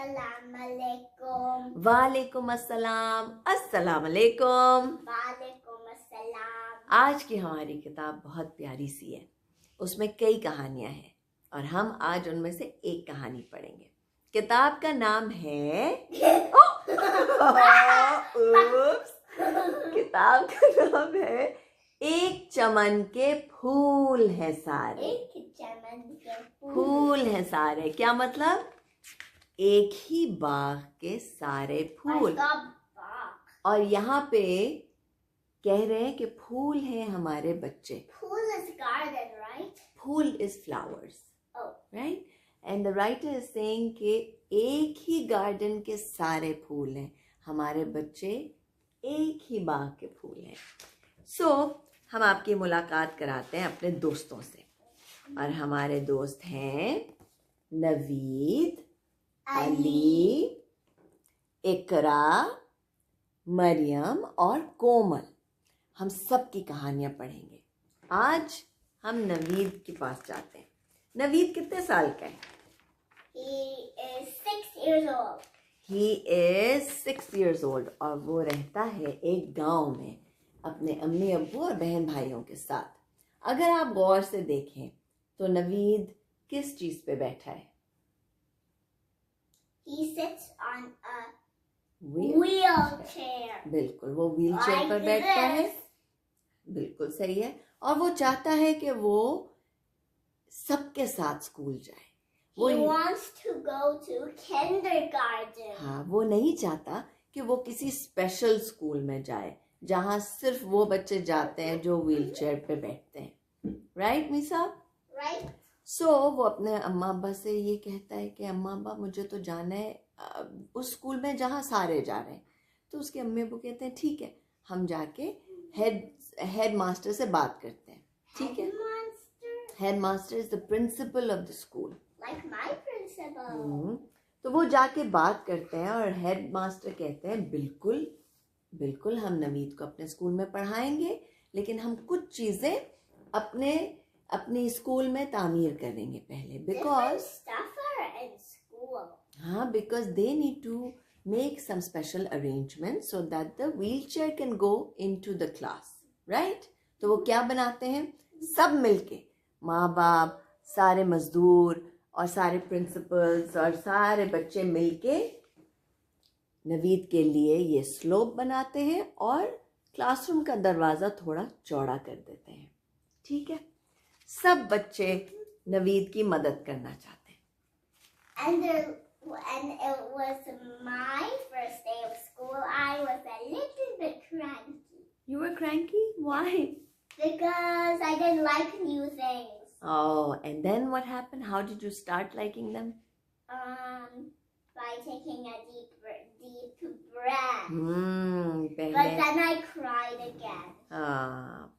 अस्सलामुअलैकुम। वालेकुम अस्सलाम। अस्सलाम वालेकुम। वालेकुम अस्सलाम। आज की हमारी किताब बहुत प्यारी सी है, उसमें कई कहानियां हैं और हम आज उनमें से एक कहानी पढ़ेंगे। किताब का नाम है उप्स। किताब का नाम है एक चमन के फूल हैं सारे। एक चमन के फूल हैं सारे क्या मतलब? एक ही बाग के सारे फूल। और यहाँ पे कह रहे हैं कि फूल हैं हमारे बच्चे। फूल is garden, right? फूल is flowers, Oh. Right? And the writer is saying कि एक ही गार्डन के सारे फूल हैं हमारे बच्चे, एक ही बाग के फूल हैं। सो हम आपकी मुलाकात कराते हैं अपने दोस्तों से, और हमारे दोस्त हैं नवीद, अली, इकरा, मरियम और कोमल। हम सब की कहानियां पढ़ेंगे। आज हम नवीद के पास जाते हैं। नवीद कितने साल का है? He is 6 years old. He is 6 years old और वो रहता है एक गांव में अपने अम्मी अब्बू और बहन भाइयों के साथ। अगर आप गौर से देखें तो नवीद किस चीज पे बैठा है? He sits on a Wheel- wheelchair. बिल्कुल, वो व्हील चेयर Like पर बैठता है। this. बिल्कुल सही है। और वो चाहता है कि वो सबके साथ स्कूल जाए। वो He wants to go to kindergarten. हाँ, वो नहीं चाहता कि वो किसी स्पेशल स्कूल में जाए जहाँ सिर्फ वो बच्चे जाते हैं जो व्हील चेयर पे बैठते हैं। राइट मीसा? Right? सो वो अपने अम्मा अब्बा से ये कहता है कि अम्मा अब्बा मुझे तो जाना है उस स्कूल में जहाँ सारे जा रहे हैं। तो उसके अम्मी अब्बू कहते हैं ठीक है, हम जाके हेड मास्टर से बात करते हैं। ठीक है? Monster. Head master is the principle of the school. Like my principal. तो वो जाके बात करते हैं और हेड मास्टर कहते हैं बिल्कुल बिल्कुल हम नवीद को अपने स्कूल में पढ़ाएंगे, लेकिन हम कुछ चीज़ें अपने स्कूल में तामीर करेंगे पहले। Different because stuff are in school. हाँ, because they need to make some special arrangement so that the wheel chair can go in to the class, right? तो वो क्या बनाते हैं? सब मिलके, माँ बाप, सारे मजदूर और सारे प्रिंसिपल्स और सारे बच्चे मिलके नवीद के लिए ये स्लोप बनाते हैं और क्लासरूम का दरवाज़ा थोड़ा चौड़ा कर देते हैं। ठीक है? सब बच्चे नवीद की मदद करना चाहते हैं। And it was my first day of school. I was a little bit cranky You were cranky? Why? because I didn't like new things. Oh, and then what happened? How did you start liking them? By taking a deep breath. But पहले then I cried again.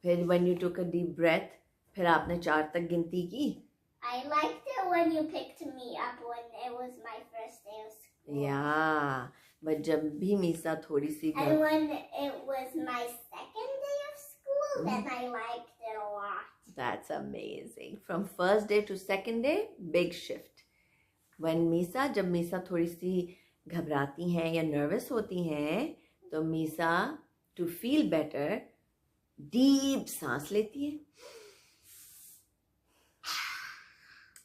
फिर when you took a deep breath, फिर आपने 4 तक गिनती की। I liked it when you picked me up when it was my first day of school. Yeah, but जब भी मीसा थोड़ी सी And when it was my second day of school, then I liked it a lot. That's amazing. From first day to second day, big shift. When जब मीसा थोड़ी सी घबराती हैं या nervous होती हैं तो मीसा टू फील बेटर डीप सांस लेती है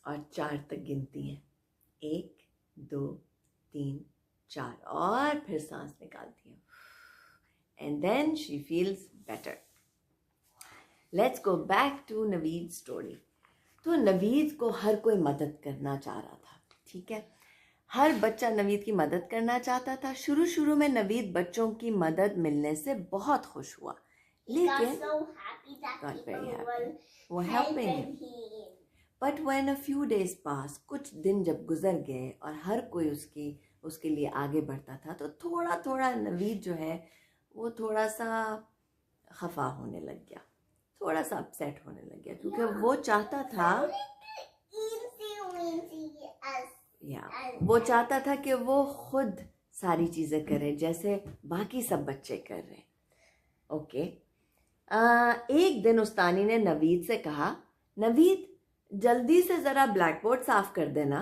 और 4 तक गिनती हैं। 1, 2, 3, 4 और फिर सांस निकालती है। And then she feels better. Let's go back to Naveed story. तो नवीद को हर कोई मदद करना चाह रहा था। ठीक है? हर बच्चा नवीद की मदद करना चाहता था। शुरू में नवीद बच्चों की मदद मिलने से बहुत खुश हुआ, He got लेकिन so happy that got people very were happy. वो helping him. helping him. But when a few days passed, कुछ दिन जब गुजर गए और हर कोई उसके लिए आगे बढ़ता था, तो थोड़ा थोड़ा नवीद जो है वो थोड़ा सा खफा होने लग गया, थोड़ा सा अपसेट होने लग गया, क्योंकि वो चाहता था वो चाहता था कि वो खुद सारी चीज़ें करे जैसे बाकी सब बच्चे कर रहे हैं। ओके, एक दिन उस्तानी ने नवीद से कहा, नवीद जल्दी से ज़रा ब्लैक बोर्ड साफ कर देना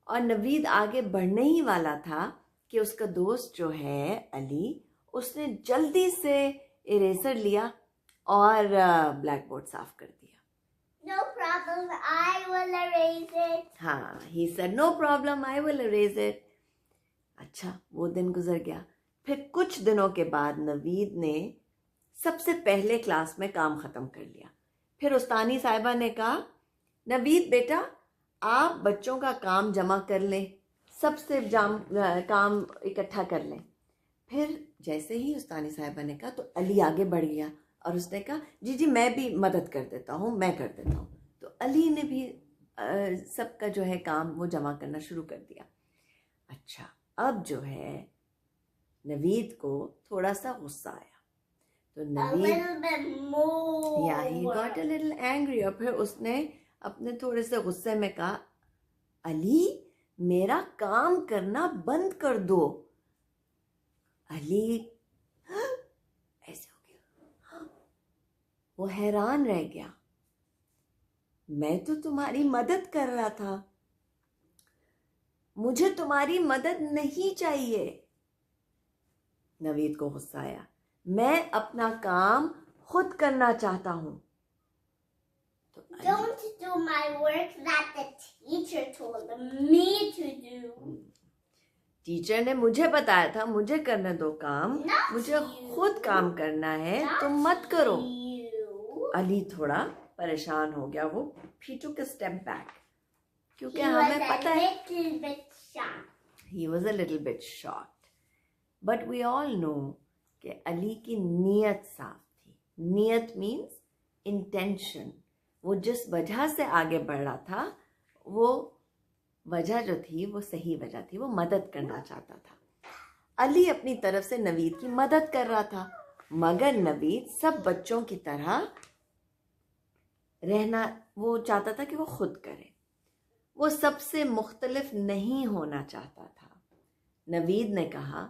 और नवीद आगे बढ़ने ही वाला था कि उसका दोस्त जो है अली, उसने जल्दी से इरेजर लिया और ब्लैक बोर्ड साफ कर दिया. No problem, I will erase it. हाँ, he said no problem, I will erase it. अच्छा, वो दिन गुजर गया. फिर कुछ दिनों के बाद नवीद ने सबसे पहले क्लास में काम ख़त्म कर लिया. फिर उस्तानी साहिबा ने कहा, नवीद बेटा आप बच्चों का काम जमा कर लें, सबसे काम इकट्ठा कर लें. फिर जैसे ही उस्तानी साहिबा ने कहा तो अली आगे बढ़ गया और उसने कहा जी जी मैं भी मदद कर देता हूँ, मैं कर देता हूँ. तो अली ने भी सबका जो है काम वो जमा करना शुरू कर दिया. अच्छा, अब जो है नवीद को थोड़ा सा गुस्सा आया. तो A Naveed little bit more. या he got a little angry. और फिर उसने अपने थोड़े से गुस्से में कहा, अली मेरा काम करना बंद कर दो. अली ऐसे हो गया, वो हैरान रह गया. मैं तो तुम्हारी मदद कर रहा था, मुझे तुम्हारी मदद नहीं चाहिए. नवीद को गुस्सा आया. मैं अपना काम खुद करना चाहता हूं. तो Don't do my work that the teacher told me to do. Teacher ने मुझे बताया था मुझे करने दो काम, Not मुझे you. खुद काम करना है, Not तुम मत करो. you. अली थोड़ा परेशान हो गया. वो he took a step back क्योंकि He हमें was पता a है little bit shocked. he was a little bit shocked, but we all know कि अली की नीयत साफ थी. नीयत means intention. वो जिस वजह से आगे बढ़ रहा था वो वजह जो थी वो सही वजह थी, वो मदद करना चाहता था. अली अपनी तरफ से नवीद की मदद कर रहा था, मगर नवीद सब बच्चों की तरह रहना वो चाहता था कि वो खुद करे. वो सबसे मुख्तलिफ नहीं होना चाहता था. नवीद ने कहा,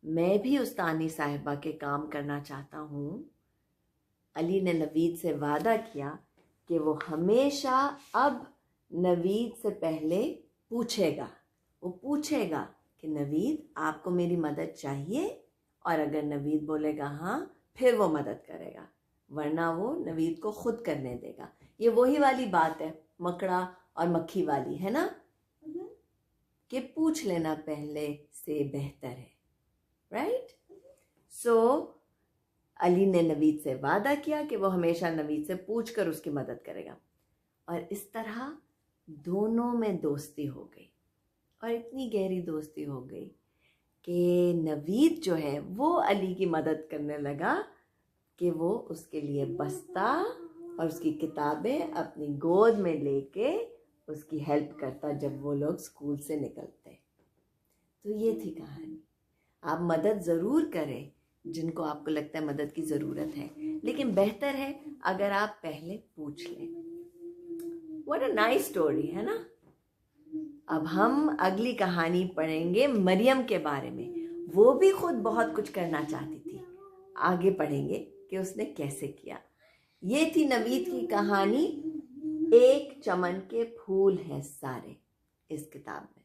मैं भी उस्तानी साहिबा के काम करना चाहता हूँ. अली ने नवीद से वादा किया कि वो हमेशा अब नवीद से पहले पूछेगा. वो पूछेगा कि नवीद आपको मेरी मदद चाहिए, और अगर नवीद बोलेगा हाँ फिर वो मदद करेगा, वरना वो नवीद को खुद करने देगा. ये वही वाली बात है मकड़ा और मक्खी वाली, है ना, कि पूछ लेना पहले से बेहतर है. राइट. सो अली ने नवीद से वादा किया कि वो हमेशा नवीद से पूछ कर उसकी मदद करेगा. और इस तरह दोनों में दोस्ती हो गई, और इतनी गहरी दोस्ती हो गई कि नवीद जो है वो अली की मदद करने लगा कि वो उसके लिए बस्ता और उसकी किताबें अपनी गोद में लेके उसकी हेल्प करता जब वो लोग स्कूल से निकलते. तो ये थी कहानी. आप मदद ज़रूर करें जिनको आपको लगता है मदद की ज़रूरत है, लेकिन बेहतर है अगर आप पहले पूछ लें. व्हाट अ नाइस स्टोरी, है ना. अब हम अगली कहानी पढ़ेंगे मरियम के बारे में. वो भी खुद बहुत कुछ करना चाहती थी. आगे पढ़ेंगे कि उसने कैसे किया. ये थी नवीद की कहानी, एक चमन के फूल हैं सारे, इस किताब में.